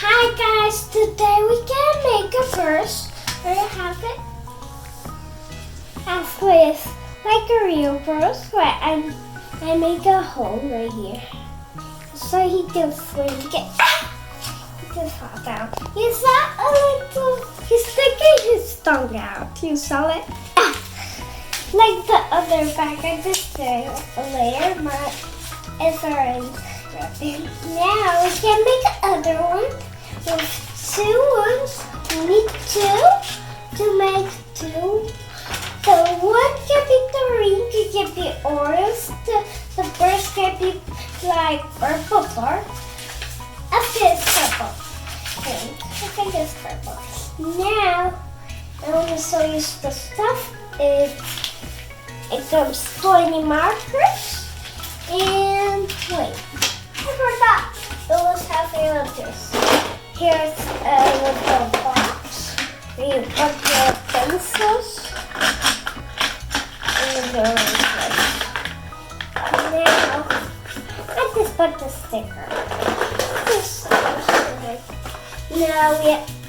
Hi guys, today we can make a purse. Where you have it? Half with like a real purse where I make a hole right here. So he can swing it. He can fall down. You saw a little, he's sticking his tongue out. You saw it? Like the other bag, I just did a layer, but it's already wrapping. Now we can make another one with two ones. We need two to make two. The one can be the ring, it can be orange. The first can be like purple part. I think it's purple. I think it's purple. Now I want to show you the stuff. It comes 20 markers. And wait, I forgot. It was halfway of this. Here's a little box. You put your pencils and the erasers. Now, I just put the sticker. Now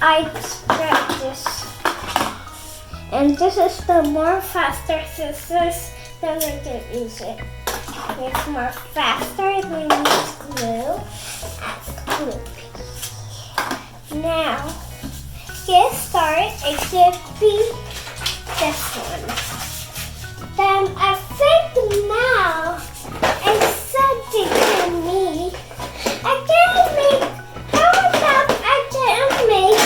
I spread this. And this is the more faster scissors that we can use it. It's more faster than we use glue. That's glue. Now, get started. It should be this one. Then I think now it's something to me. I can make. How about I can make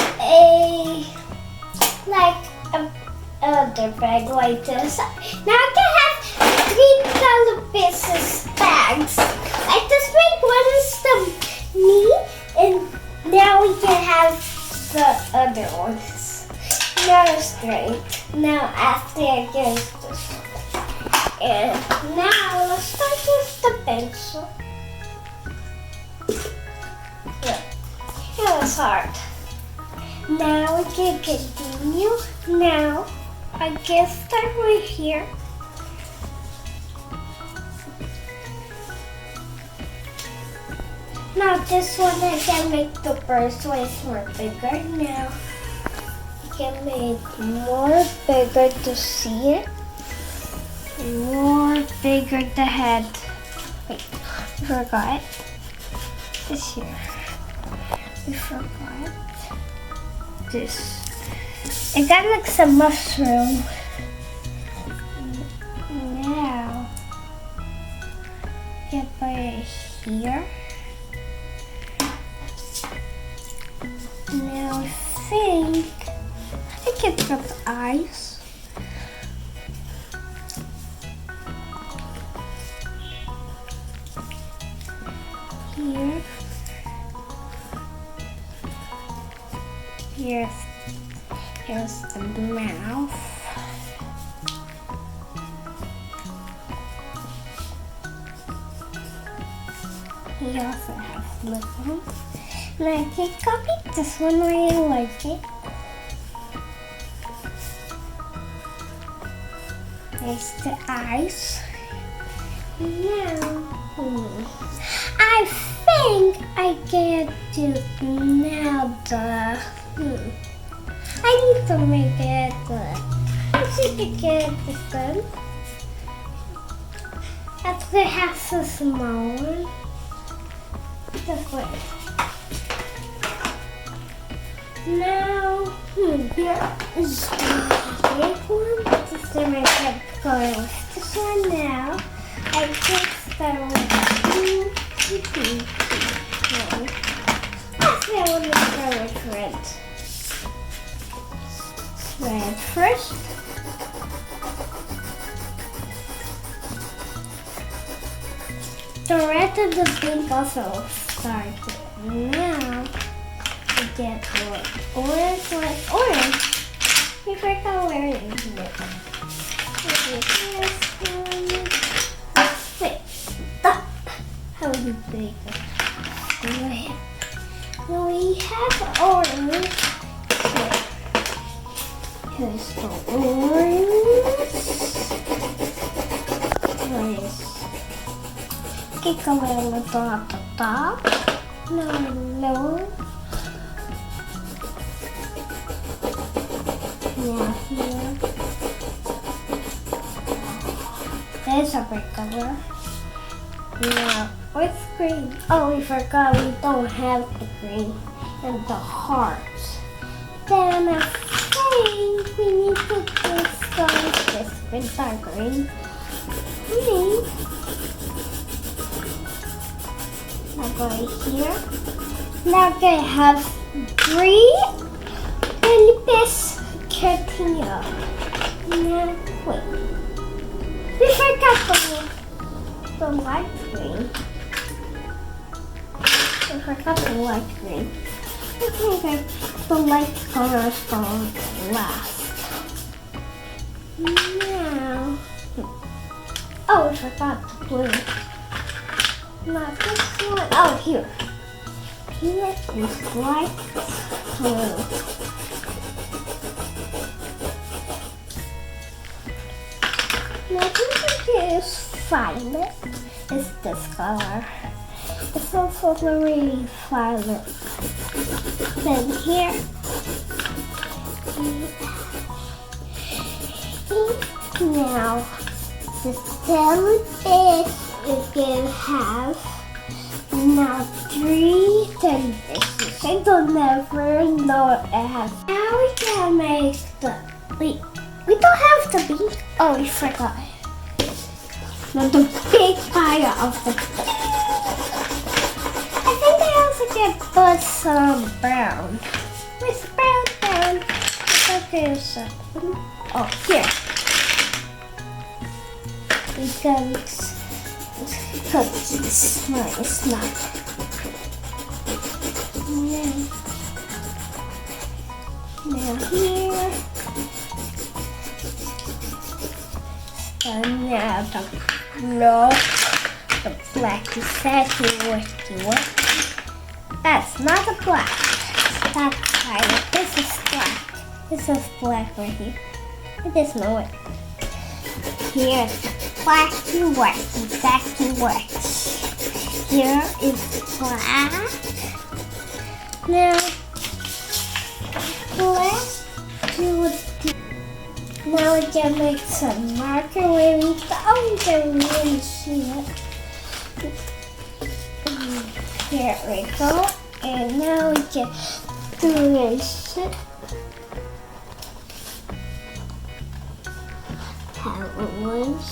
other bag like this. Now I can have 3 color pieces bags. I just make one is the me, and now we can have the other ones. Now it's great. Now after I get this one. And now let's start with the pencil. Yeah, it was hard. Now we can continue. Now I guess start right here. Now this one I can make the first one is more bigger. Now I can make more bigger to see it. More bigger the head. Wait, I forgot. This here. We forgot this. It got like some mushroom. Now, get by it here. Now I think it's got eyes. Here. Here's the mouth. He also has lip on. And I can copy this one where I like it. There's the eyes. Now, I think I get to now the. I need to make it. Let's see if I get this done. Actually, it has a small one. Just wait. Now, here is the big one. This is the my head going with this one now. I just start with Actually, I want to start with red. Red first. The red and the pink also started. Now we get orange. We forgot where it is. Wait, stop. How do you bake it? Now we have orange. Here's the orange. Nice. Okay, come a little at the top. No. Now here. There's a brick color. Now, what's green? Oh, we forgot we don't have the green and the hearts. Then I think we need to discard this with our green. Now go here. Now they have 3 babies tortilla. Now, wait. We forgot the light green. We forgot the light green. I think the light color is going last. Now, oh, we forgot the blue. Not this one. Oh, here. Here is light blue. Now, this is violet. It's this color. It's also very violet. Then here, now the salad is going to have now 3 teddy bears. I don't never know what it has. Now we can make the, wait, we don't have the bean. Oh, we forgot. Now the big fire of the, I think I also get put some brown. With brown. Okay, so, oh, here. Because it's not. Now here. And now the black is exactly what. That's not a black. That's violet. This is black. This is black right here. I just know it. Here, black and white. Exactly white. Here is black. Now, now we can make some marker where we can really see it. Here we go. And now we can erase it. How it was.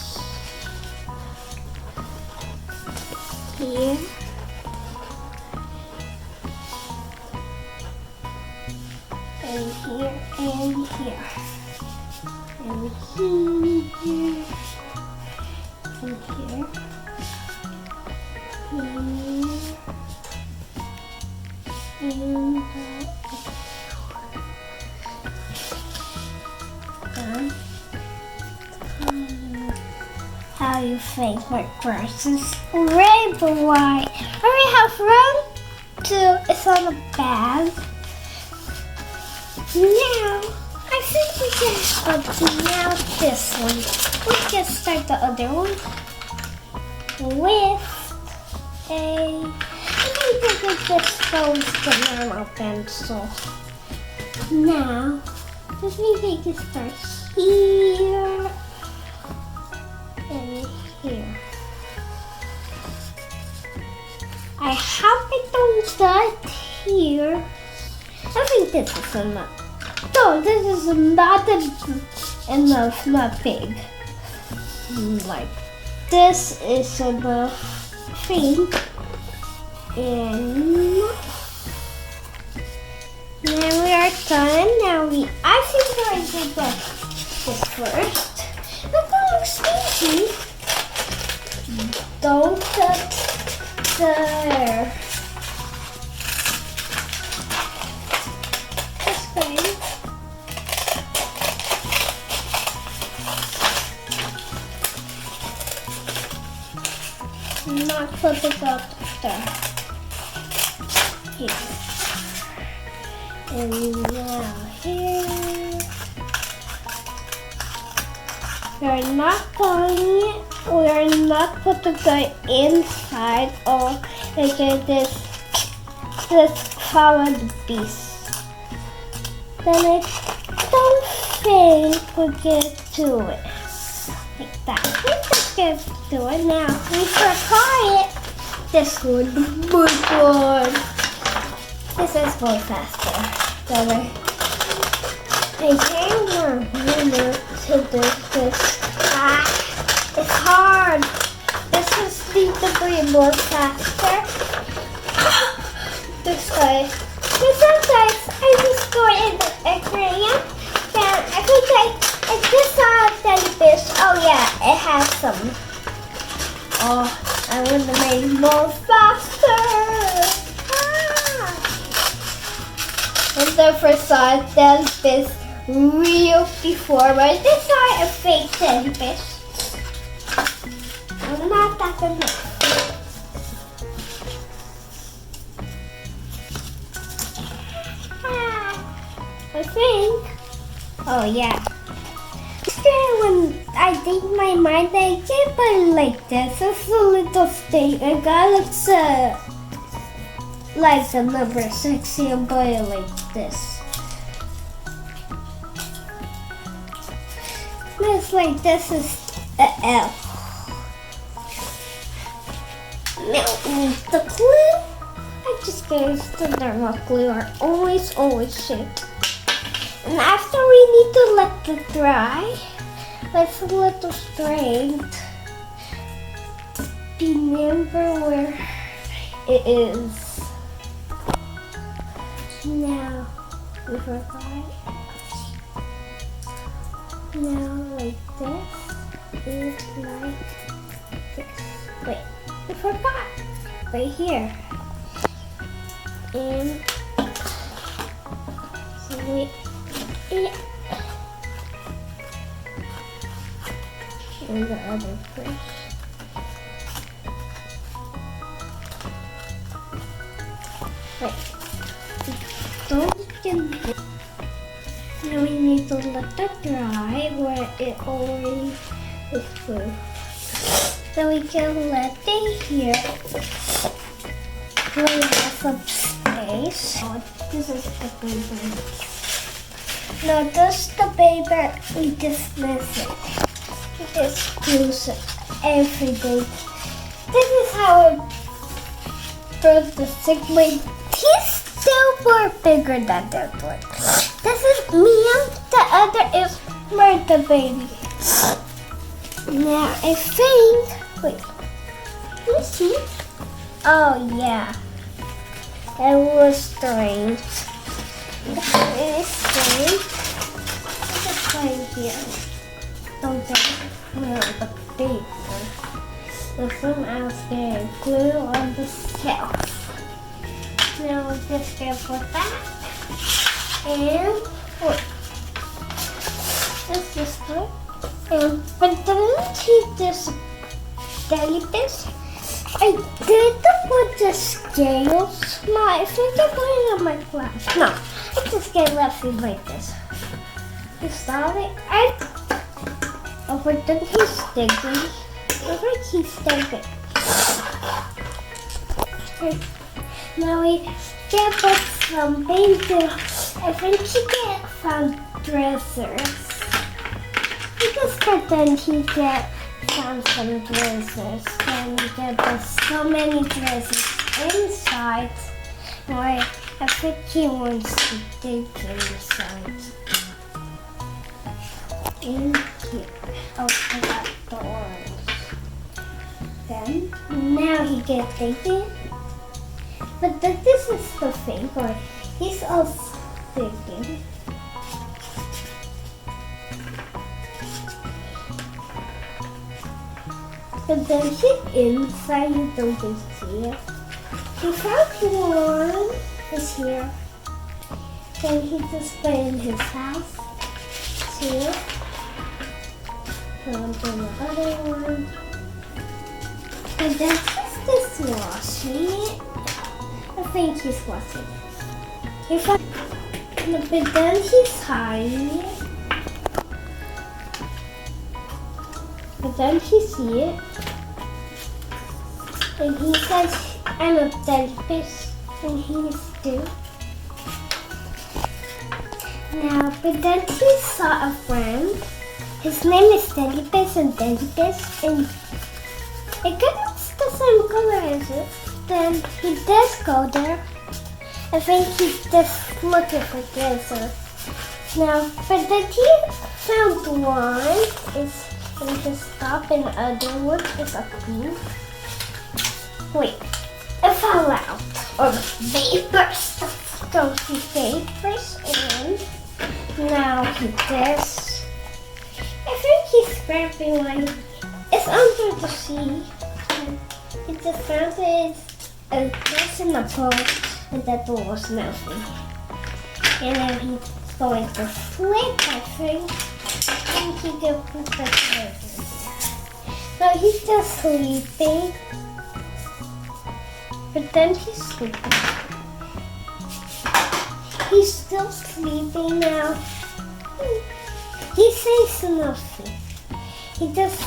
Here. And here, and here. And here. And here. How you think my purse is red or white? I have round 2. It's on the bag. Now, I think we can now this one. We can start the other one with I think we could just use the normal pencil. Now, just we can start here and here. I hope it don't start here. I think this is enough. No, this is not enough, not big. Like, this is enough thing. And now we are done. Now I think I did this first. Look how squeaky. Don't touch there. Not put it up there. Here. And now here. We're not put the guy inside or look at this follow the beast. Then I don't think we'll get to it. Like that. Let's just get to it now. We should try it. This one, the big one. This is more faster. Better. I think we're going to do this. It's hard. This is need to be more faster. This guy. But sometimes I just go in the aquarium. Then I think I just saw a jellyfish. Oh yeah, it has some. Oh, I want to make it more faster. And the first saw a jellyfish real before, but this saw a fake jellyfish. I'm not that enough. I think. Oh yeah. When I think my mind, I can't put it like this. It's a little thing. I got like the number 60 and put it like this. It's like this is an L. Now the glue. I just gave the normal glue are always shape. And after we need to let it dry with a little strength. Remember where it is. Now we forgot. Now like this is like this. Wait, we forgot. Right here. And so we and the other fish. Wait. Don't get this. Now we need to let that dry where it already is blue. So we can let it here. We have some space. Oh, this is the paper. No, this is the paper. We dismiss it. We just use it every day. This is how I built the segment. He's still more bigger than that one. This is Mia. The other is Murder Baby. Now I think. Wait. Let me see. Oh yeah. It was strange. It is strange. Let's just try it here. Don't the paper. There's some else there. Glue on the shelf. Now we're just gonna put that. And wait. Let's just put. But don't keep this jellyfish. I did put the scales. No, I think I'm putting on my glass. No, I just get left in like this. You saw it? Oh, but then he's stinking. Looks like he's stinking. Okay. Now we can put some paint. I think he get some dressers. We just pretend he get some dressers. And we get so many dresses inside. Why I think he wants to dig inside. In here. Oh, I got the orange. Then now he gets digging. But this is the thing, or he's also digging. But then he's inside, you don't see it. The first one is here. Then he just put in his house. Two. And then the other one. And then he's just washing it. I think he's washing it. But then he's hiding it. But then he see it. And he says, I'm a jellyfish. And he's still. Now, but then he saw a friend. His name is Delibes and it gets the same color as it. Then he does go there. I think he's just looking for dessert. Now, but then he found one. And just stop, and the other one is a green. Wait, it fell out of vapors. So he vapors and now he does. I think he's grabbing one. It's under the sea. He just found it. It's in the boat, and that door was melting. And then he's going to sleep, I think. And he can put the here. So he's just sleeping. But then he's sleeping. He's still sleeping now. He says nothing. He just,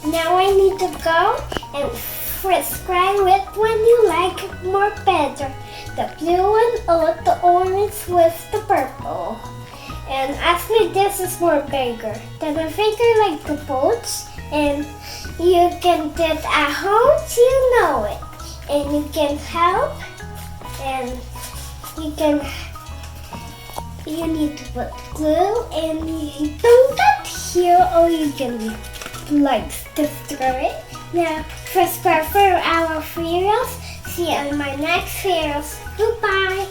now I need to go and prescribe which one you like more better. The blue one or the orange with the purple. And actually this is more bigger. Then I think I like the boats. And you can do it at home, you know it. And you can help. And you need to put glue and you don't cut here or you can like destroy it. Now, subscribe for our videos. See you in my next videos. Goodbye.